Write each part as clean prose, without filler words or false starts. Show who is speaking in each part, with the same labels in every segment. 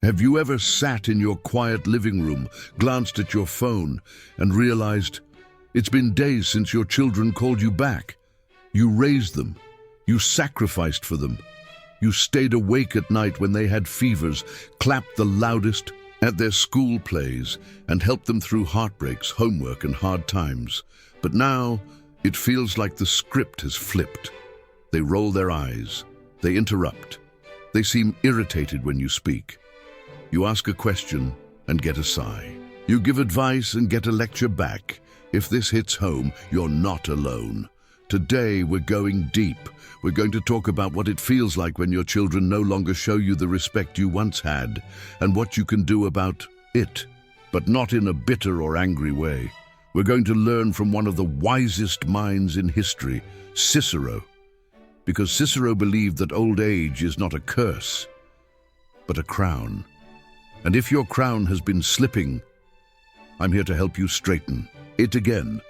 Speaker 1: Have you ever sat in your quiet living room, glanced at your phone, and realized it's been days since your children called you back? You raised them. You sacrificed for them. You stayed awake at night when they had fevers, clapped the loudest at their school plays, and helped them through heartbreaks, homework, and hard times. But now, it feels like the script has flipped. They roll their eyes. They interrupt. They seem irritated when you speak. You ask a question and get a sigh. You give advice and get a lecture back. If this hits home, you're not alone. Today, we're going deep. We're going to talk about what it feels like when your children no longer show you the respect you once had, and what you can do about it, but not in a bitter or angry way. We're going to learn from one of the wisest minds in history, Cicero, because Cicero believed that old age is not a curse, but a crown. And if your crown has been slipping, I'm here to help you straighten it again.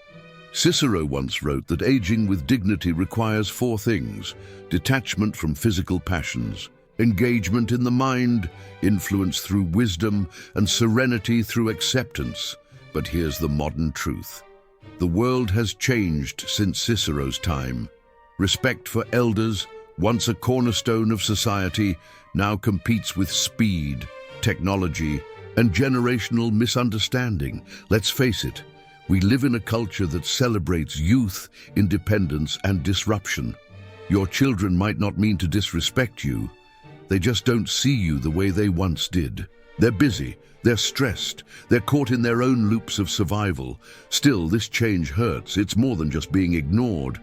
Speaker 1: Cicero once wrote that aging with dignity requires 4 things: detachment from physical passions, engagement in the mind, influence through wisdom, and serenity through acceptance. But here's the modern truth. The world has changed since Cicero's time. Respect for elders, once a cornerstone of society, now competes with speed, technology, and generational misunderstanding. Let's face it, we live in a culture that celebrates youth, independence, and disruption. Your children might not mean to disrespect you. They just don't see you the way they once did. They're busy, they're stressed, they're caught in their own loops of survival. Still, this change hurts. It's more than just being ignored.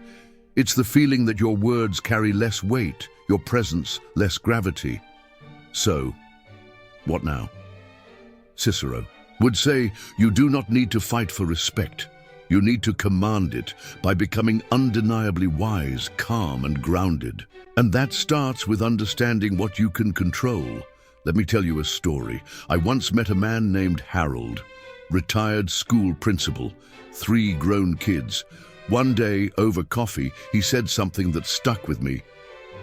Speaker 1: It's the feeling that your words carry less weight, your presence less gravity. So, what now? Cicero would say, you do not need to fight for respect. You need to command it by becoming undeniably wise, calm, and grounded. And that starts with understanding what you can control. Let me tell you a story. I once met a man named Harold, retired school principal, 3 grown kids. One day, over coffee, he said something that stuck with me.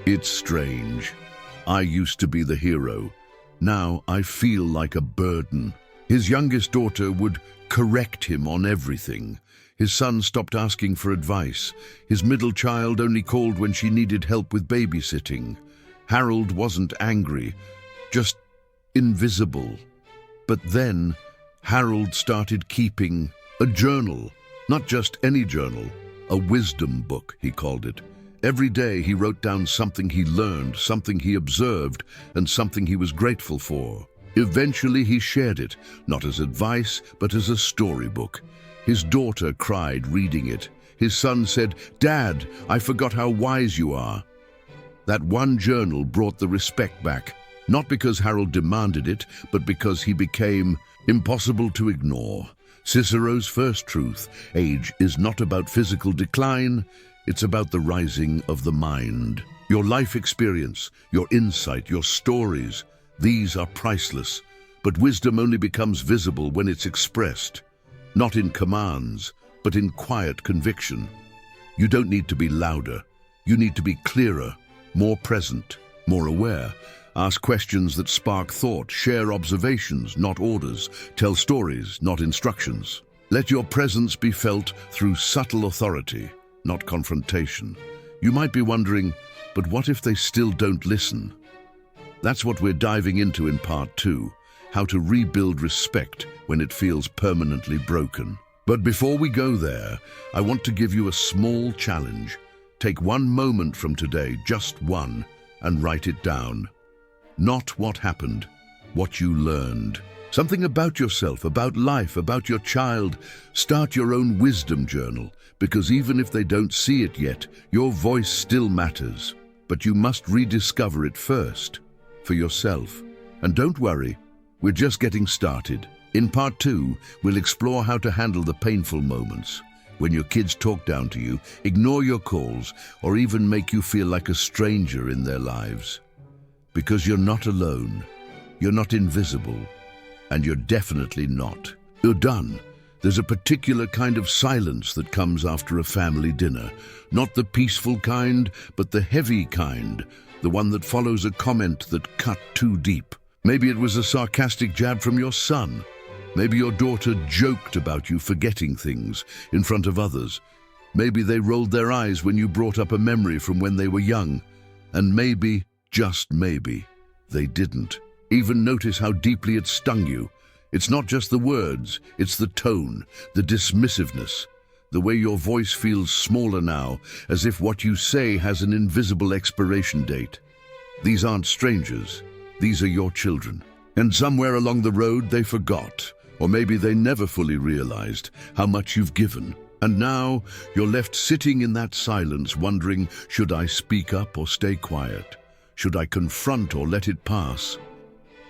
Speaker 1: It's strange. I used to be the hero. Now I feel like a burden. His youngest daughter would correct him on everything. His son stopped asking for advice. His middle child only called when she needed help with babysitting. Harold wasn't angry, just invisible. But then, Harold started keeping a journal. Not just any journal, a wisdom book, he called it. Every day he wrote down something he learned, something he observed, and something he was grateful for. Eventually he shared it, not as advice, but as a storybook. His daughter cried reading it. His son said, "Dad, I forgot how wise you are." That one journal brought the respect back, not because Harold demanded it, but because he became impossible to ignore. Cicero's first truth: age is not about physical decline, it's about the rising of the mind. Your life experience, your insight, your stories, these are priceless, but wisdom only becomes visible when it's expressed, not in commands, but in quiet conviction. You don't need to be louder. You need to be clearer, more present, more aware. Ask questions that spark thought, share observations, not orders, tell stories, not instructions. Let your presence be felt through subtle authority, not confrontation. You might be wondering, but what if they still don't listen? That's what we're diving into in part 2, how to rebuild respect when it feels permanently broken. But before we go there, I want to give you a small challenge. Take one moment from today, just one, and write it down. Not what happened, what you learned. Something about yourself, about life, about your child. Start your own wisdom journal, because even if they don't see it yet, your voice still matters. But you must rediscover it first, for yourself. And don't worry, we're just getting started. In part 2, we'll explore how to handle the painful moments. When your kids talk down to you, ignore your calls, or even make you feel like a stranger in their lives. Because you're not alone, you're not invisible, and you're definitely not. You're done. There's a particular kind of silence that comes after a family dinner. Not the peaceful kind, but the heavy kind. The one that follows a comment that cut too deep. Maybe it was a sarcastic jab from your son. Maybe your daughter joked about you forgetting things in front of others. Maybe they rolled their eyes when you brought up a memory from when they were young. And maybe, just maybe, they didn't even notice how deeply it stung you. It's not just the words, it's the tone, the dismissiveness, the way your voice feels smaller now, as if what you say has an invisible expiration date. These aren't strangers, these are your children. And somewhere along the road they forgot, or maybe they never fully realized how much you've given. And now you're left sitting in that silence wondering, should I speak up or stay quiet? Should I confront or let it pass?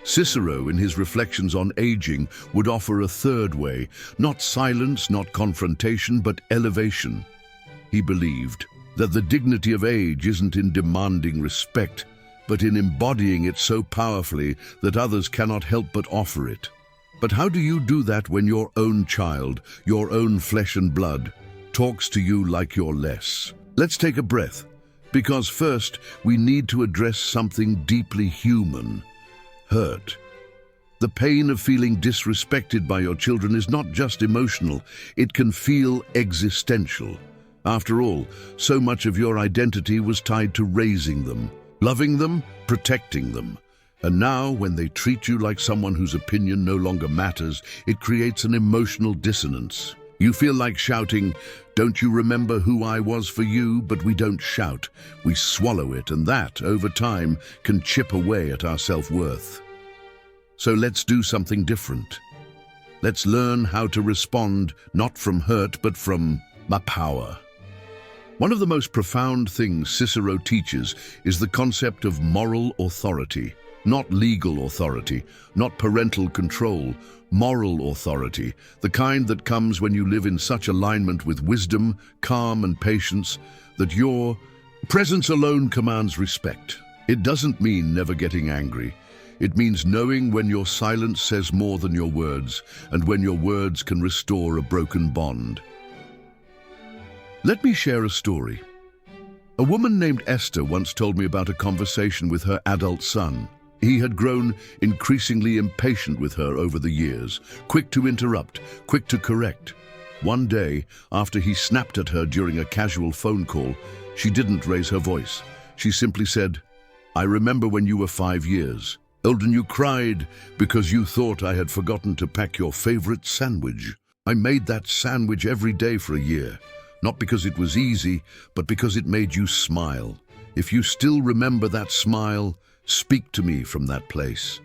Speaker 1: Cicero, in his reflections on aging, would offer a third way, not silence, not confrontation, but elevation. He believed that the dignity of age isn't in demanding respect, but in embodying it so powerfully that others cannot help but offer it. But how do you do that when your own child, your own flesh and blood, talks to you like you're less? Let's take a breath, because first we need to address something deeply human: hurt. The pain of feeling disrespected by your children is not just emotional, it can feel existential. After all, so much of your identity was tied to raising them, loving them, protecting them. And now, when they treat you like someone whose opinion no longer matters, it creates an emotional dissonance. You feel like shouting, "Don't you remember who I was for you?" But we don't shout, we swallow it, and that, over time, can chip away at our self-worth. So let's do something different. Let's learn how to respond, not from hurt, but from power. One of the most profound things Cicero teaches is the concept of moral authority. Not legal authority, not parental control, moral authority, the kind that comes when you live in such alignment with wisdom, calm, and patience that your presence alone commands respect. It doesn't mean never getting angry. It means knowing when your silence says more than your words, and when your words can restore a broken bond. Let me share a story. A woman named Esther once told me about a conversation with her adult son. He had grown increasingly impatient with her over the years, quick to interrupt, quick to correct. One day, after he snapped at her during a casual phone call, she didn't raise her voice. She simply said, "I remember when you were 5 years old and you cried because you thought I had forgotten to pack your favorite sandwich. I made that sandwich every day for a year, not because it was easy, but because it made you smile. If you still remember that smile, speak to me from that place."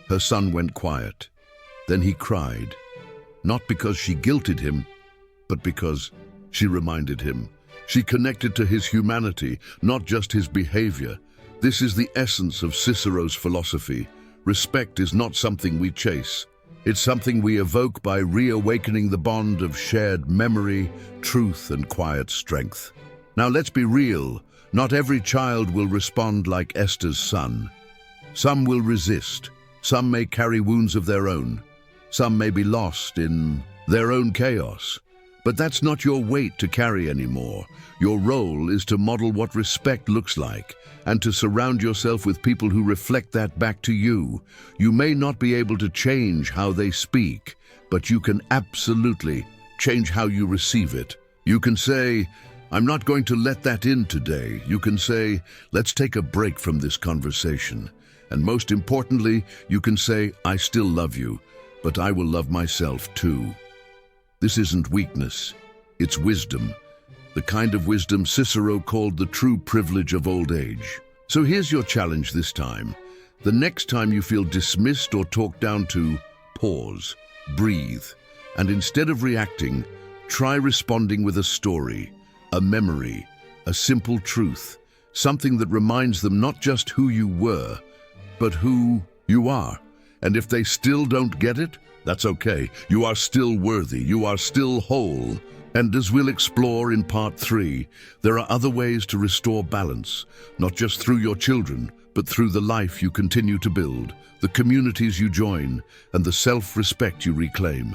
Speaker 1: Her son went quiet. Then he cried, not because she guilted him, but because she reminded him. She connected to his humanity, not just his behavior. This is the essence of Cicero's philosophy. Respect is not something we chase. It's something we evoke by reawakening the bond of shared memory, truth, and quiet strength. Now let's be real. Not every child will respond like Esther's son. Some will resist. Some may carry wounds of their own. Some may be lost in their own chaos. But that's not your weight to carry anymore. Your role is to model what respect looks like, and to surround yourself with people who reflect that back to you. You may not be able to change how they speak, but you can absolutely change how you receive it. You can say, "I'm not going to let that in today." You can say, "Let's take a break from this conversation." And most importantly, you can say, "I still love you, but I will love myself too." This isn't weakness, it's wisdom. The kind of wisdom Cicero called the true privilege of old age. So here's your challenge this time. The next time you feel dismissed or talked down to, pause, breathe, and instead of reacting, try responding with a story, a memory, a simple truth, something that reminds them not just who you were, but who you are. And if they still don't get it, that's okay. You are still worthy. You are still whole. And as we'll explore in part 3, there are other ways to restore balance, not just through your children, but through the life you continue to build, the communities you join, and the self-respect you reclaim.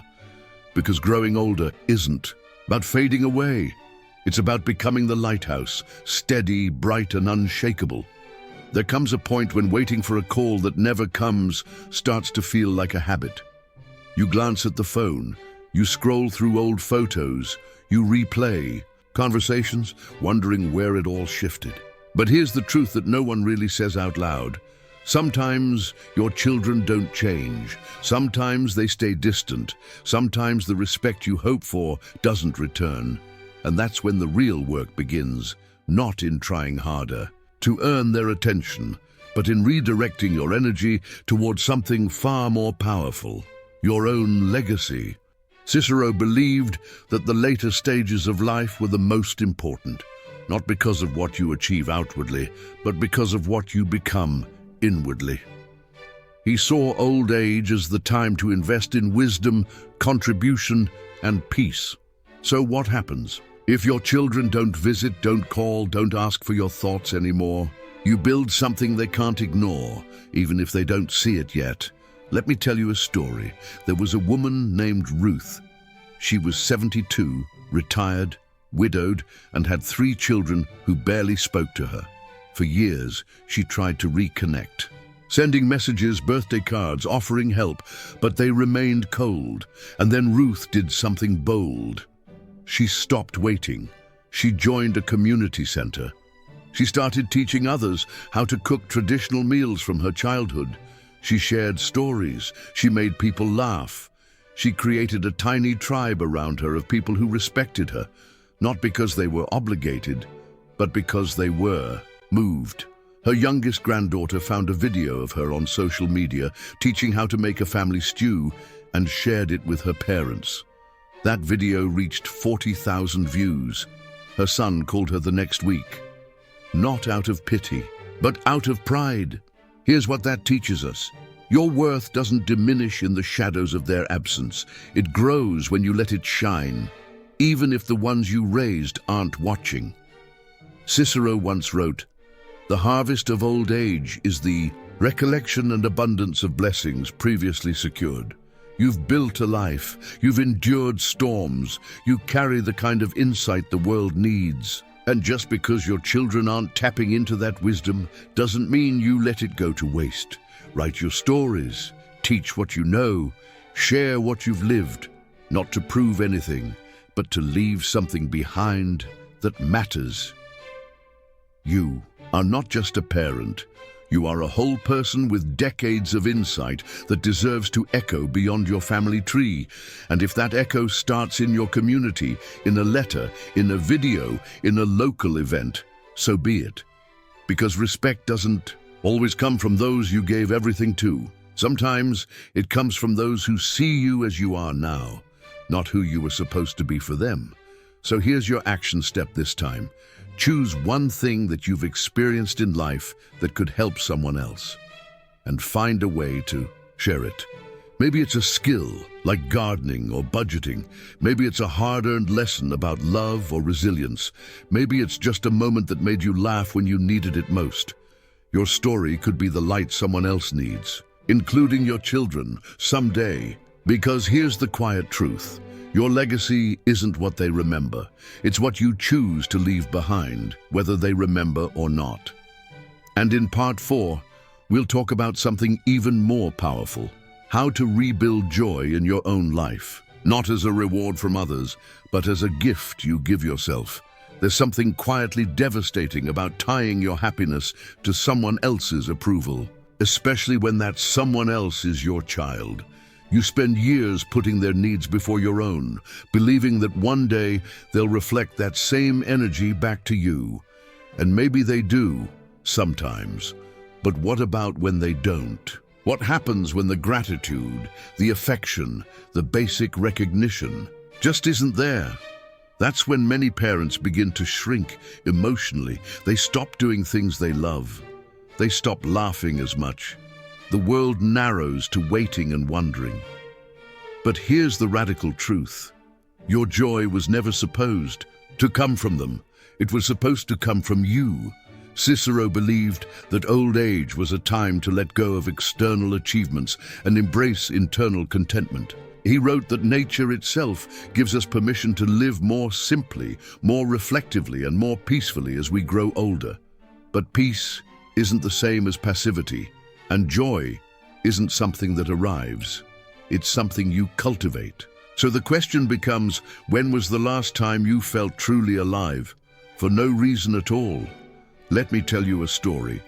Speaker 1: Because growing older isn't about fading away. It's about becoming the lighthouse, steady, bright, and unshakable. There comes a point when waiting for a call that never comes starts to feel like a habit. You glance at the phone, you scroll through old photos, you replay conversations, wondering where it all shifted. But here's the truth that no one really says out loud. Sometimes your children don't change. Sometimes they stay distant. Sometimes the respect you hope for doesn't return. And that's when the real work begins, not in trying harder to earn their attention, but in redirecting your energy towards something far more powerful, your own legacy. Cicero believed that the later stages of life were the most important, not because of what you achieve outwardly, but because of what you become inwardly. He saw old age as the time to invest in wisdom, contribution, and peace. So what happens? If your children don't visit, don't call, don't ask for your thoughts anymore, you build something they can't ignore, even if they don't see it yet. Let me tell you a story. There was a woman named Ruth. She was 72, retired, widowed, and had 3 children who barely spoke to her. For years, she tried to reconnect, sending messages, birthday cards, offering help, but they remained cold. And then Ruth did something bold. She stopped waiting. She joined a community center. She started teaching others how to cook traditional meals from her childhood. She shared stories. She made people laugh. She created a tiny tribe around her of people who respected her, not because they were obligated, but because they were moved. Her youngest granddaughter found a video of her on social media teaching how to make a family stew and shared it with her parents. That video reached 40,000 views. Her son called her the next week. Not out of pity, but out of pride. Here's what that teaches us. Your worth doesn't diminish in the shadows of their absence. It grows when you let it shine, even if the ones you raised aren't watching. Cicero once wrote, "The harvest of old age is the recollection and abundance of blessings previously secured." You've built a life, you've endured storms, you carry the kind of insight the world needs. And just because your children aren't tapping into that wisdom doesn't mean you let it go to waste. Write your stories, teach what you know, share what you've lived, not to prove anything, but to leave something behind that matters. You are not just a parent. You are a whole person with decades of insight that deserves to echo beyond your family tree. And if that echo starts in your community, in a letter, in a video, in a local event, so be it. Because respect doesn't always come from those you gave everything to. Sometimes it comes from those who see you as you are now, not who you were supposed to be for them. So here's your action step this time. Choose one thing that you've experienced in life that could help someone else, and find a way to share it. Maybe it's a skill, like gardening or budgeting. Maybe it's a hard-earned lesson about love or resilience. Maybe it's just a moment that made you laugh when you needed it most. Your story could be the light someone else needs, including your children, someday. Because here's the quiet truth. Your legacy isn't what they remember. It's what you choose to leave behind, whether they remember or not. And in part 4, we'll talk about something even more powerful: how to rebuild joy in your own life, not as a reward from others, but as a gift you give yourself. There's something quietly devastating about tying your happiness to someone else's approval, especially when that someone else is your child. You spend years putting their needs before your own, believing that one day they'll reflect that same energy back to you. And maybe they do, sometimes. But what about when they don't? What happens when the gratitude, the affection, the basic recognition just isn't there? That's when many parents begin to shrink emotionally. They stop doing things they love. They stop laughing as much. The world narrows to waiting and wondering. But here's the radical truth. Your joy was never supposed to come from them. It was supposed to come from you. Cicero believed that old age was a time to let go of external achievements and embrace internal contentment. He wrote that nature itself gives us permission to live more simply, more reflectively, and more peacefully as we grow older. But peace isn't the same as passivity, and joy isn't something that arrives. It's something you cultivate. So the question becomes, when was the last time you felt truly alive? For no reason at all. Let me tell you a story.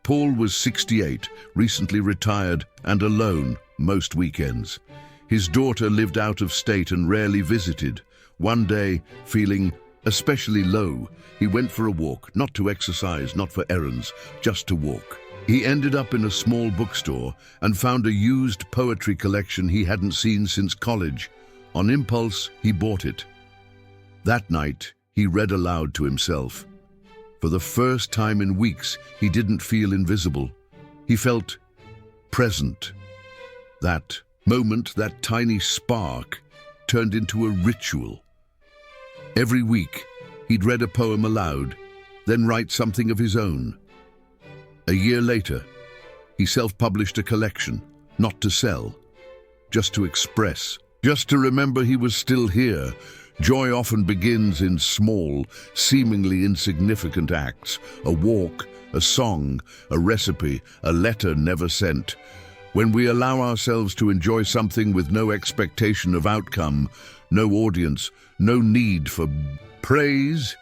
Speaker 1: Paul was 68, recently retired, and alone most weekends. His daughter lived out of state and rarely visited. One day, feeling especially low, he went for a walk, not to exercise, not for errands, just to walk. He ended up in a small bookstore and found a used poetry collection he hadn't seen since college. On impulse, he bought it. That night, he read aloud to himself. For the first time in weeks, he didn't feel invisible. He felt present. That moment, that tiny spark, turned into a ritual. Every week, he'd read a poem aloud, then write something of his own. A year later, he self-published a collection, not to sell, just to express, just to remember he was still here. Joy often begins in small, seemingly insignificant acts: a walk, a song, a recipe, a letter never sent. When we allow ourselves to enjoy something with no expectation of outcome, no audience, no need for praise,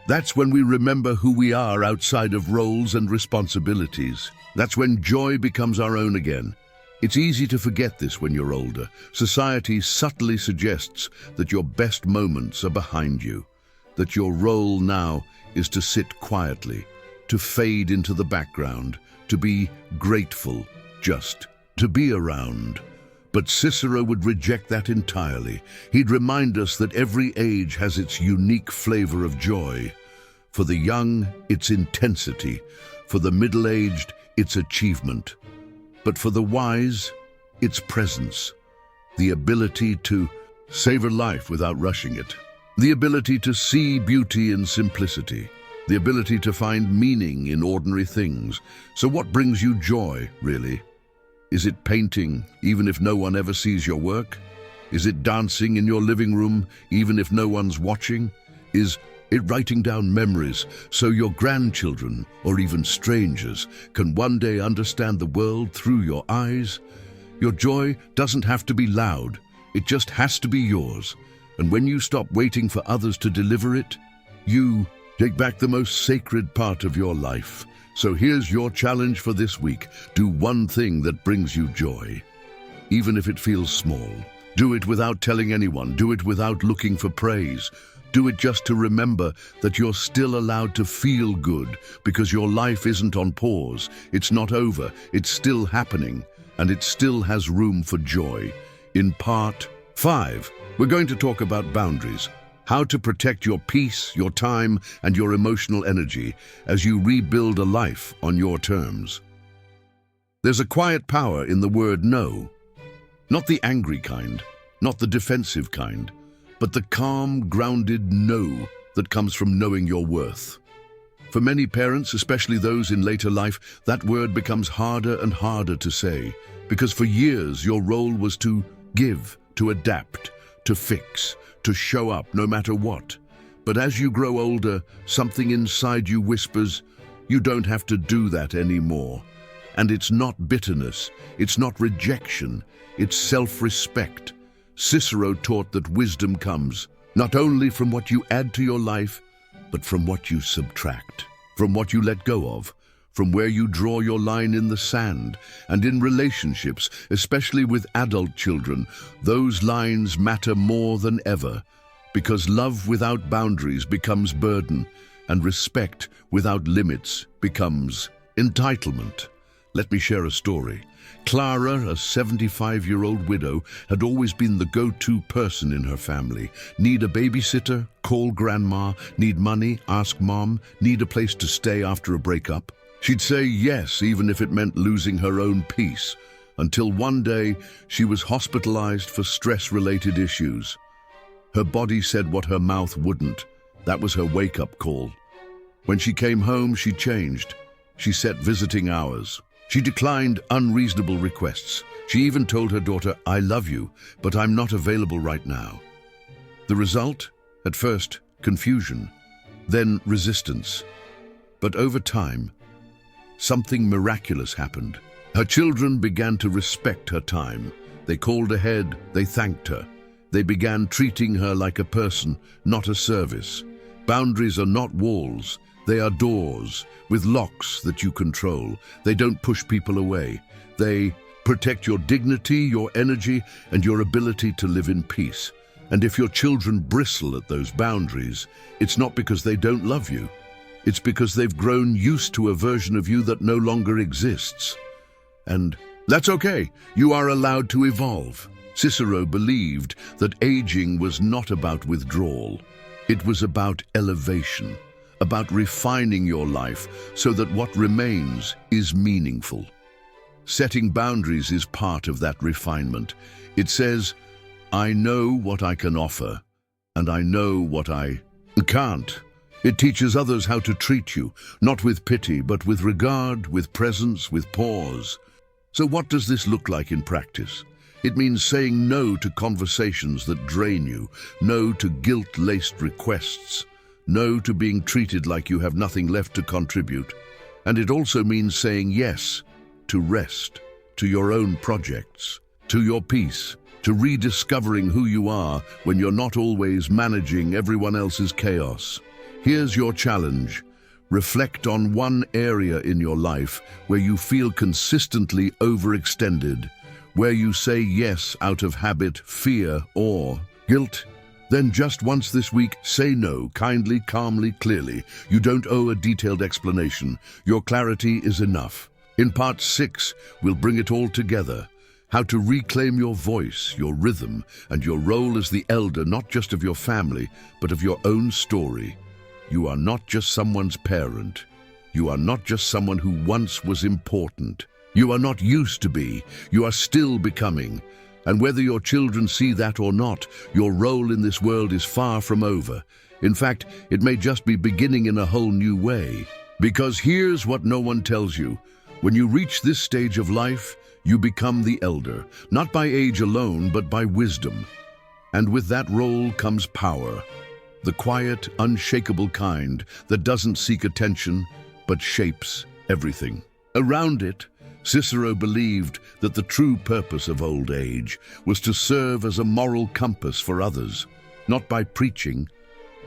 Speaker 1: that's when we remember who we are outside of roles and responsibilities. That's when joy becomes our own again. It's easy to forget this when you're older. Society subtly suggests that your best moments are behind you, that your role now is to sit quietly, to fade into the background, to be grateful, just to be around. But Cicero would reject that entirely. He'd remind us that every age has its unique flavor of joy. For the young, it's intensity. For the middle-aged, it's achievement. But for the wise, it's presence. The ability to savor life without rushing it. The ability to see beauty in simplicity. The ability to find meaning in ordinary things. So what brings you joy, really? Is it painting, even if no one ever sees your work? Is it dancing in your living room, even if no one's watching? Is it writing down memories so your grandchildren, or even strangers, can one day understand the world through your eyes? Your joy doesn't have to be loud. It just has to be yours. And when you stop waiting for others to deliver it, you take back the most sacred part of your life. So here's your challenge for this week. Do one thing that brings you joy, even if it feels small. Do it without telling anyone. Do it without looking for praise. Do it just to remember that you're still allowed to feel good, because your life isn't on pause. It's not over. It's still happening, and it still has room for joy. In part 5, we're going to talk about boundaries. How to protect your peace, your time, and your emotional energy as you rebuild a life on your terms. There's a quiet power in the word no. Not the angry kind, not the defensive kind, but the calm, grounded no that comes from knowing your worth. For many parents, especially those in later life, that word becomes harder and harder to say, because for years your role was to give, to adapt, to fix, to show up no matter what. But as you grow older, something inside you whispers, you don't have to do that anymore. And it's not bitterness, it's not rejection, it's self-respect. Cicero taught that wisdom comes not only from what you add to your life, but from what you subtract, from what you let go of, from where you draw your line in the sand. And in relationships, especially with adult children, those lines matter more than ever, because love without boundaries becomes burden, and respect without limits becomes entitlement. Let me share a story. Clara, a 75-year-old widow, had always been the go-to person in her family. Need a babysitter? Call grandma. Need money? Ask mom. Need a place to stay after a breakup? She'd say yes, even if it meant losing her own peace, until one day she was hospitalized for stress-related issues. Her body said what her mouth wouldn't. That was her wake-up call. When she came home, she changed. She set visiting hours. She declined unreasonable requests. She even told her daughter, "I love you, but I'm not available right now." The result? At first, confusion, then resistance. But over time, something miraculous happened. Her children began to respect her time. They called ahead, they thanked her. They began treating her like a person, not a service. Boundaries are not walls, they are doors with locks that you control. They don't push people away. They protect your dignity, your energy, and your ability to live in peace. And if your children bristle at those boundaries, it's not because they don't love you. It's because they've grown used to a version of you that no longer exists. And that's okay. You are allowed to evolve. Cicero believed that aging was not about withdrawal. It was about elevation, about refining your life so that what remains is meaningful. Setting boundaries is part of that refinement. It says, I know what I can offer, and I know what I can't. It teaches others how to treat you, not with pity, but with regard, with presence, with pause. So what does this look like in practice? It means saying no to conversations that drain you, no to guilt-laced requests, no to being treated like you have nothing left to contribute. And it also means saying yes to rest, to your own projects, to your peace, to rediscovering who you are when you're not always managing everyone else's chaos. Here's your challenge. Reflect on one area in your life where you feel consistently overextended, where you say yes out of habit, fear, or guilt. Then just once this week, say no, kindly, calmly, clearly. You don't owe a detailed explanation. Your clarity is enough. In part 6, we'll bring it all together. How to reclaim your voice, your rhythm, and your role as the elder, not just of your family, but of your own story. You are not just someone's parent. You are not just someone who once was important. You are not used to be. You are still becoming. And whether your children see that or not, your role in this world is far from over. In fact, it may just be beginning in a whole new way. Because here's what no one tells you. When you reach this stage of life, you become the elder, not by age alone, but by wisdom. And with that role comes power, the quiet, unshakable kind that doesn't seek attention, but shapes everything. Around it, Cicero believed that the true purpose of old age was to serve as a moral compass for others, not by preaching,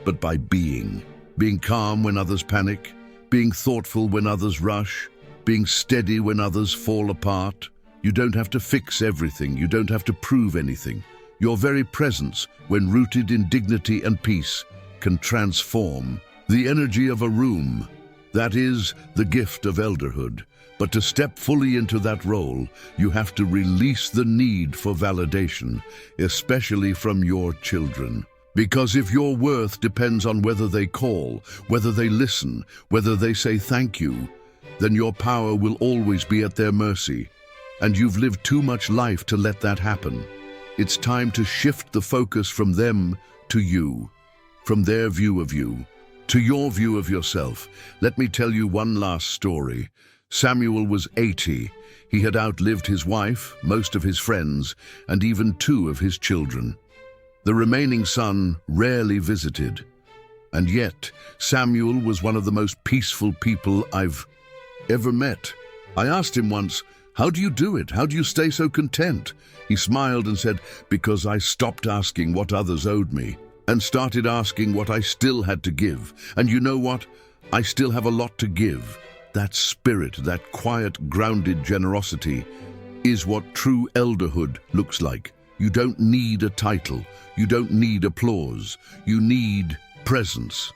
Speaker 1: but by being. Being calm when others panic, being thoughtful when others rush, being steady when others fall apart. You don't have to fix everything. You don't have to prove anything. Your very presence, when rooted in dignity and peace, can transform the energy of a room. That is the gift of elderhood. But to step fully into that role, you have to release the need for validation, especially from your children. Because if your worth depends on whether they call, whether they listen, whether they say thank you, then your power will always be at their mercy. And you've lived too much life to let that happen. It's time to shift the focus from them to you, from their view of you, to your view of yourself. Let me tell you one last story. Samuel was 80. He had outlived his wife, most of his friends, and even 2 of his children. The remaining son rarely visited. And yet, Samuel was one of the most peaceful people I've ever met. I asked him once, "How do you do it? How do you stay so content?" He smiled and said, "Because I stopped asking what others owed me and started asking what I still had to give. And you know what? I still have a lot to give." That spirit, that quiet, grounded generosity is what true elderhood looks like. You don't need a title. You don't need applause. You need presence.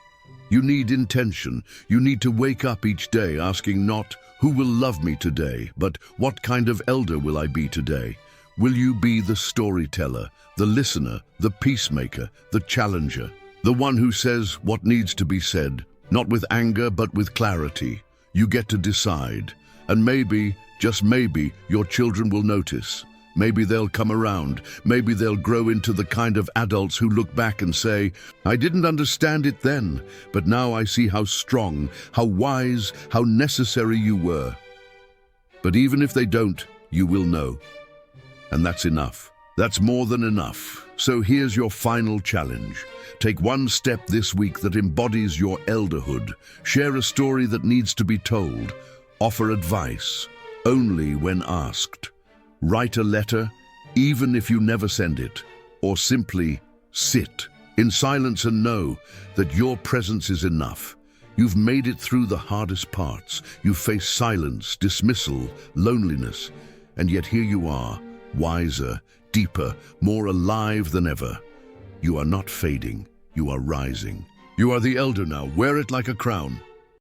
Speaker 1: You need intention. You need to wake up each day asking not, "Who will love me today?" but "What kind of elder will I be today?" Will you be the storyteller, the listener, the peacemaker, the challenger, the one who says what needs to be said, not with anger but with clarity? You get to decide. And maybe, just maybe, your children will notice. Maybe they'll come around. Maybe they'll grow into the kind of adults who look back and say, "I didn't understand it then, but now I see how strong, how wise, how necessary you were." But even if they don't, you will know. And that's enough. That's more than enough. So here's your final challenge. Take one step this week that embodies your elderhood. Share a story that needs to be told. Offer advice only when asked. Write a letter even if you never send it, or simply sit in silence and know that your presence is enough. You've made it through the hardest parts. You face silence, dismissal, loneliness, and yet here you are, wiser, deeper, more alive than ever. You are not fading, you are rising. You are the elder now, wear it like a crown.